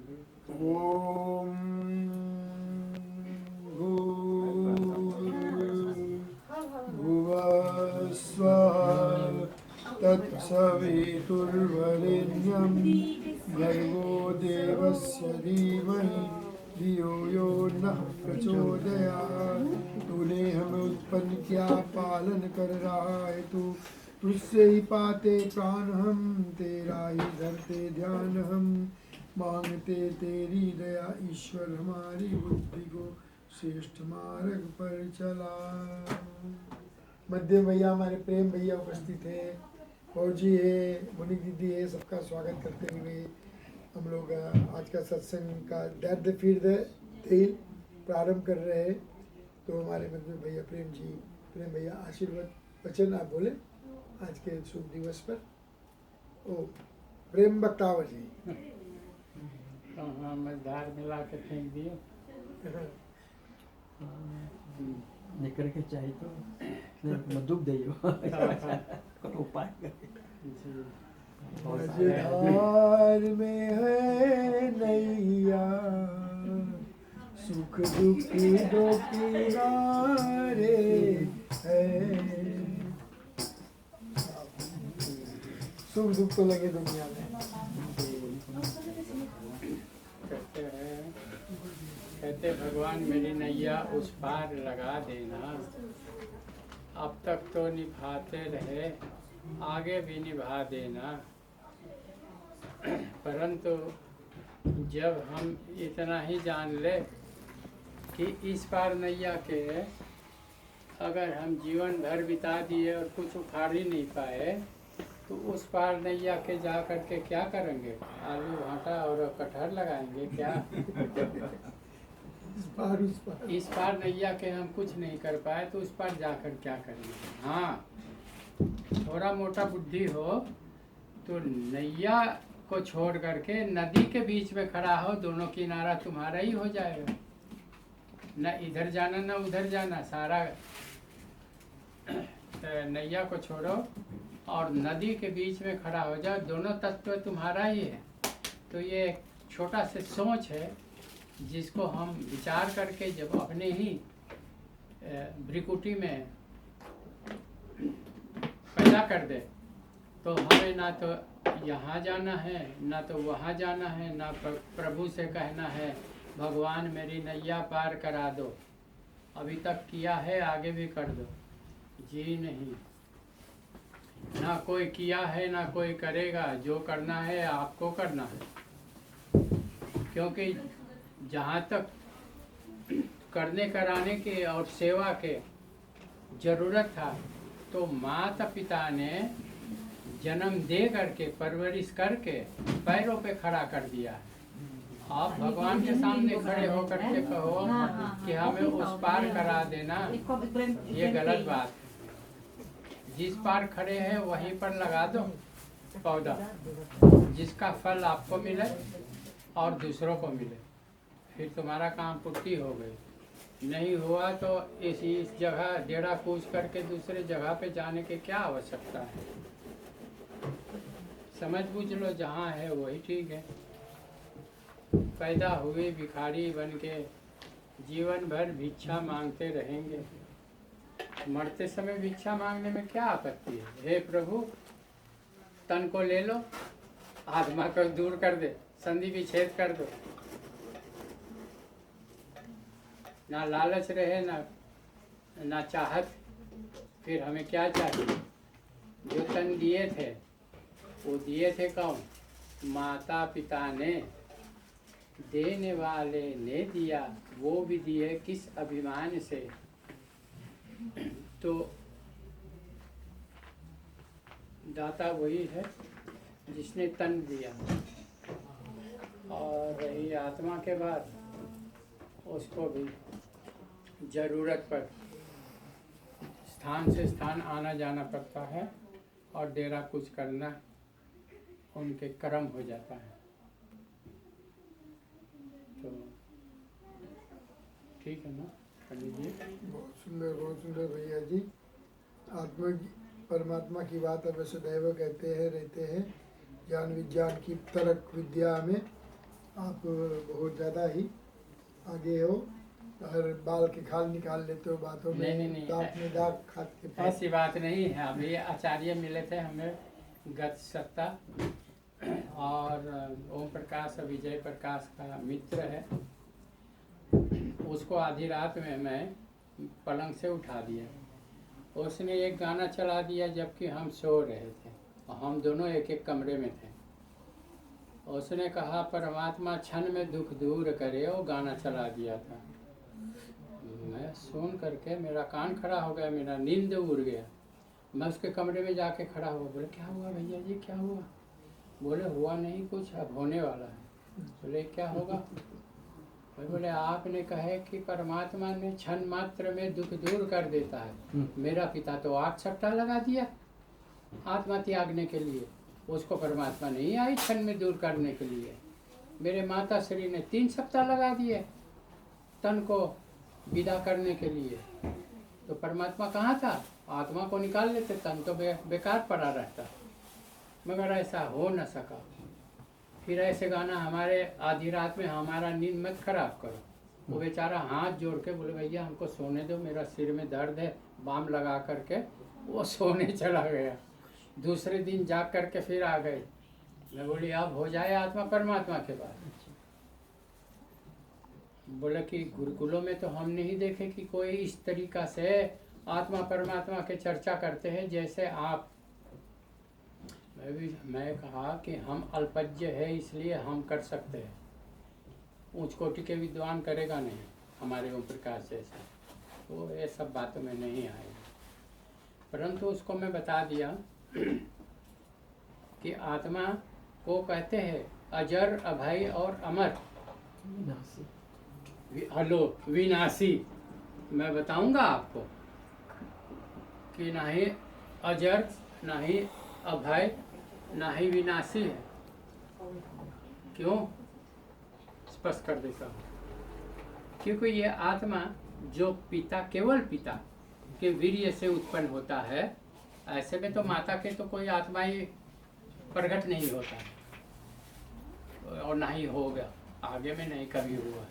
ओम भुवः स्वः तत्सवितुर्वरेण्यं भर्गो देवस्य धीमहि धियो यो नः प्रचोदयात्। तूने हमें उत्पन्न किया, पालन कर रहा है तू, तुझसे ही पाते प्राण हम, तेरा ही धरते ध्यान हम। मांगते तेरी दया ईश्वर, हमारी बुद्धि को श्रेष्ठ मार्ग पर चला। मध्य भैया, हमारे प्रेम भैया उपस्थित है, फौजी है, मुनि दीदी है, सबका स्वागत करते हुए हम लोग आज का सत्संग का दर्द फिर तेल प्रारंभ कर रहे हैं। तो हमारे मध्य भैया प्रेम भैया आशीर्वाद वचन आप बोले आज के शुभ दिवस पर। ओ प्रेम बक्तावर जी। हाँ, मैं धार मिला के फेंक दिया। निकल के चाहिए तो दुख दियो उपाय मझधार में है नैया, सुख दुख दो किनारे है। सुख दुख तो लगे दुनिया में। कहते भगवान मेरी नैया उस पार लगा देना। अब तक तो निभाते रहे, आगे भी निभा देना। परंतु जब हम इतना ही जान ले कि इस पार नैया के अगर हम जीवन भर बिता दिए और कुछ उखाड़ ही नहीं पाए, तो उस पार नैया के जा करके क्या करेंगे? आलू भाटा और कटहर लगाएंगे क्या? इस पार नैया के हम कुछ नहीं कर पाए, तो उस पार जाकर क्या करेंगे? हाँ, थोड़ा मोटा बुद्धि हो तो नैया को छोड़ करके नदी के बीच में खड़ा हो, दोनों किनारा तुम्हारा ही हो जाएगा। न इधर जाना न उधर जाना, सारा नैया को छोड़ो और नदी के बीच में खड़ा हो जाओ, दोनों तत्व तुम्हारा ही है। तो ये एक छोटा सा सोच है जिसको हम विचार करके जब अपने ही भ्रिकुटी में पैदा कर दे, तो हमें ना तो यहाँ जाना है ना तो वहाँ जाना है, ना प्रभु से कहना है भगवान मेरी नैया पार करा दो, अभी तक किया है आगे भी कर दो। जी नहीं, ना कोई किया है ना कोई करेगा, जो करना है आपको करना है। क्योंकि जहाँ तक करने कराने के और सेवा के जरूरत था, तो माता पिता ने जन्म दे करके परवरिश करके पैरों पे खड़ा कर दिया है। आप भगवान के सामने खड़े होकर के कहो कि हमें उस पार करा देना, ये गलत बात है। जिस पार खड़े हैं वहीं पर लगा दो पौधा, जिसका फल आपको मिले और दूसरों को मिले, फिर तुम्हारा काम पूर्ति हो गई। नहीं हुआ तो इस जगह डेरा कूच करके दूसरे जगह पे जाने की क्या आवश्यकता है? समझ बूझ लो, जहाँ है वही ठीक है। पैदा हुए भिखारी बन के जीवन भर भिक्षा मांगते रहेंगे, मरते समय भिक्षा मांगने में क्या आपत्ति है? हे प्रभु, तन को ले लो, आत्मा को दूर कर दे, संधि विच्छेद कर दो। ना लालच रहे ना चाहत, फिर हमें क्या चाहिए? जो तन दिए थे वो दिए थे कौन? माता पिता ने, देने वाले ने दिया, वो भी दिए किस अभिमान से? तो दाता वही है जिसने तन दिया। और रही आत्मा के बाद, उसको भी जरूरत पर स्थान से स्थान आना जाना पड़ता है और डेरा कुछ करना उनके कर्म हो जाता है। तो ठीक है ना, कर लीजिए। बहुत सुंदर भैया जी। आत्मा की परमात्मा की बात हमें सदैव कहते हैं रहते हैं। ज्ञान विज्ञान की तर्क विद्या में आप बहुत ज़्यादा ही आगे हो, और बाल के खाल निकाल लेते हो बातों में, नहीं, दांत में दाग खाद के पास। ऐसी बात नहीं है। अभी आचार्य मिले थे हमें गत सप्ताह, और ओम प्रकाश और विजय प्रकाश का मित्र है। उसको आधी रात में मैं पलंग से उठा दिया। उसने एक गाना चला दिया जबकि हम सो रहे थे, और हम दोनों एक एक कमरे में थे। उसने कहा परमात्मा क्षण में दुख दूर करे, वो गाना चला दिया था। मैं सुन करके मेरा कान खड़ा हो गया, मेरा नींद उड़ गया। मैं उसके कमरे में जाके खड़ा हुआ, बोले क्या हुआ भैया जी, क्या हुआ? बोले हुआ नहीं कुछ, अब होने वाला है। बोले क्या होगा? बोले आपने कहे कि परमात्मा ने क्षण मात्र में दुख दूर कर देता है। मेरा पिता तो 8 सप्ताह लगा दिया आत्मा त्यागने के लिए, उसको परमात्मा नहीं आई क्षण में दूर करने के लिए। मेरे माता श्री ने 3 सप्ताह लगा दिए तन को विदा करने के लिए, तो परमात्मा कहाँ था? आत्मा को निकाल लेते, तन तो बेकार पड़ा रहता। मगर ऐसा हो न सका। फिर ऐसे गाना हमारे आधी रात में हमारा नींद मत खराब करो। वो बेचारा हाथ जोड़ के बोले भैया हमको सोने दो, मेरा सिर में दर्द है, बाम लगा करके वो सोने चला गया। दूसरे दिन जाग करके फिर आ गए। मैं बोली अब हो जाए आत्मा परमात्मा के पास। बोले कि गुरुकुलों में तो हम नहीं देखे कि कोई इस तरीका से आत्मा परमात्मा के चर्चा करते हैं जैसे आप। मैं कहा कि हम अल्पज्ञ है इसलिए हम कर सकते हैं, ऊंच कोटि के विद्वान करेगा नहीं हमारे ओम प्रकाश जैसा, वो ये सब बातों में नहीं आएगा। परंतु उसको मैं बता दिया कि आत्मा को कहते हैं अजर, अभय और अमर। हेलो विनाशी। मैं बताऊंगा आपको कि ना ही अजर, ना ही अभय, ना ही विनाशी है। क्यों? स्पष्ट कर देता हूँ। क्योंकि ये आत्मा जो पिता, केवल पिता के वीर्य से उत्पन्न होता है, ऐसे में तो माता के तो कोई आत्मा ही प्रकट नहीं होता है, और ना ही होगा, आगे में नहीं कभी हुआ।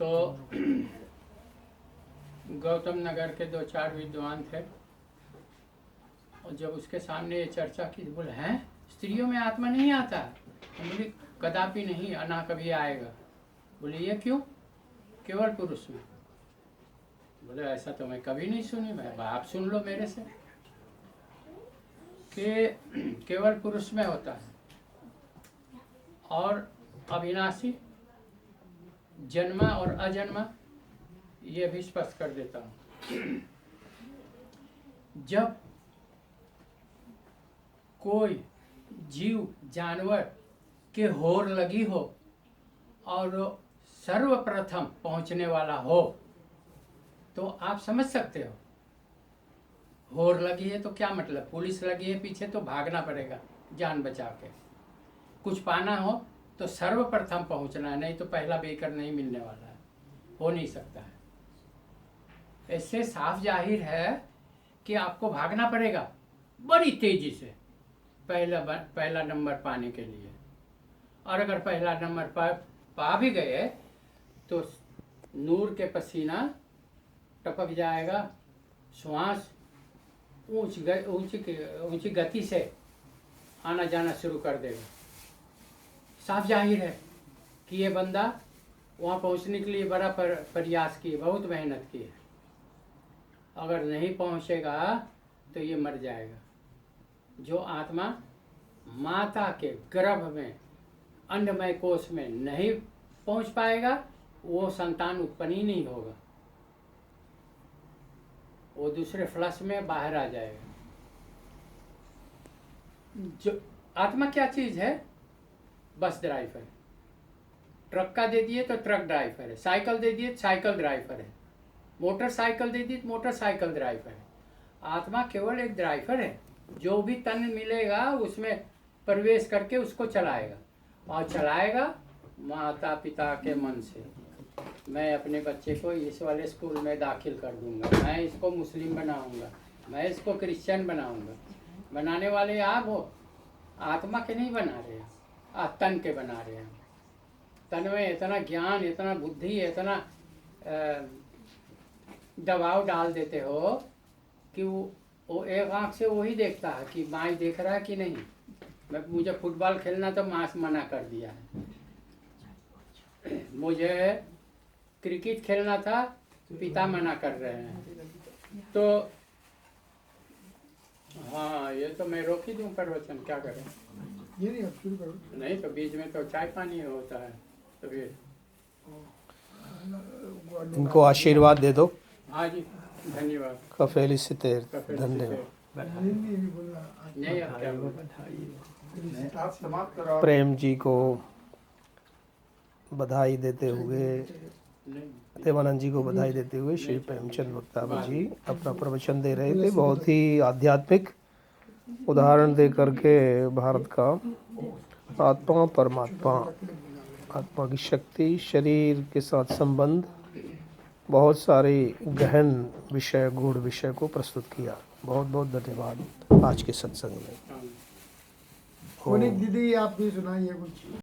तो गौतम नगर के 2-4 विद्वान थे, और जब उसके सामने ये चर्चा की, बोले हैं स्त्रियों में आत्मा नहीं आता? बोले कदापि नहीं, अना कभी आएगा। बोले ये क्यों? केवल पुरुष में। बोले ऐसा तो मैं कभी नहीं सुनी। मैं आप सुन लो मेरे से कि केवल पुरुष में होता है, और अविनाशी जन्मा और अजन्मा ये भी स्पष्ट कर देता हूँ। जब कोई जीव जानवर के होर लगी हो और सर्वप्रथम पहुंचने वाला हो, तो आप समझ सकते हो। होर लगी है तो क्या मतलब? पुलिस लगी है पीछे तो भागना पड़ेगा जान बचा के। कुछ पाना हो तो सर्वप्रथम पहुंचना है, नहीं तो पहला बेकर नहीं मिलने वाला है, हो नहीं सकता है। इससे साफ जाहिर है कि आपको भागना पड़ेगा बड़ी तेजी से पहला नंबर पाने के लिए। और अगर पहला नंबर पा भी गए तो नूर के पसीना टपक जाएगा, श्वास ऊंची गति से आना जाना शुरू कर देगा। साफ जाहिर है कि ये बंदा वहाँ पहुँचने के लिए बड़ा प्रयास किए, बहुत मेहनत की है। अगर नहीं पहुँचेगा तो ये मर जाएगा। जो आत्मा माता के गर्भ में अन्नमय कोश में नहीं पहुँच पाएगा, वो संतान उत्पन्न ही नहीं होगा, वो दूसरे फ्लश में बाहर आ जाएगा। जो आत्मा क्या चीज़ है? Bus driver. ट्रक का दे दिए तो ट्रक ड्राइवर है, साइकिल दे दिए तो साइकिल ड्राइवर है, मोटरसाइकिल दे दी तो मोटरसाइकिल ड्राइवर है। आत्मा केवल एक ड्राइवर है, जो भी तन मिलेगा उसमें प्रवेश करके उसको चलाएगा, और चलाएगा माता पिता के मन से। मैं अपने बच्चे को इस वाले स्कूल में दाखिल कर दूंगा, मैं इसको मुस्लिम बनाऊंगा, मैं इसको क्रिश्चियन बनाऊंगा। बनाने वाले आप हो, आत्मा के नहीं बना रहे। तन के बना रहे हैं। तन में इतना ज्ञान, इतना बुद्धि, इतना दबाव डाल देते हो कि वो एक आँख से वही देखता है कि माई देख रहा है कि नहीं। मुझे फुटबॉल खेलना तो माँ से मना कर दिया है, मुझे क्रिकेट खेलना था पिता मना कर रहे हैं। तो हाँ, ये तो मैं रोक ही दूँ प्रवचन, क्या करें। ये नहीं, आप शुरू करो। नहीं तो बीच में तो चाय पानी होता है, तो फिर इनको आशीर्वाद दे दो। हाँ जी, धन्यवाद। कफेली सितेर, कफेल धन्यवाद। से- हिंदी भी बोलना। नहीं, अब क्या बोलूं? आप समाप्त करो। प्रेम जी को बधाई देते हुए, नहीं, देवानंद जी को बधाई देते हुए श्री प्रेमचंद वक्तावा जी अपना प्रवचन दे रहे थे। बहुत ही आध्यात्मिक उदाहरण दे करके भारत का आत्मा परमात्मा, आत्मा की शक्ति, शरीर के साथ संबंध, बहुत सारे गहन विषय, गूढ़ विषय को प्रस्तुत किया। बहुत बहुत धन्यवाद आज के सत्संग में। हाँ। मोनिक दीदी, आप भी सुनाइए कुछ।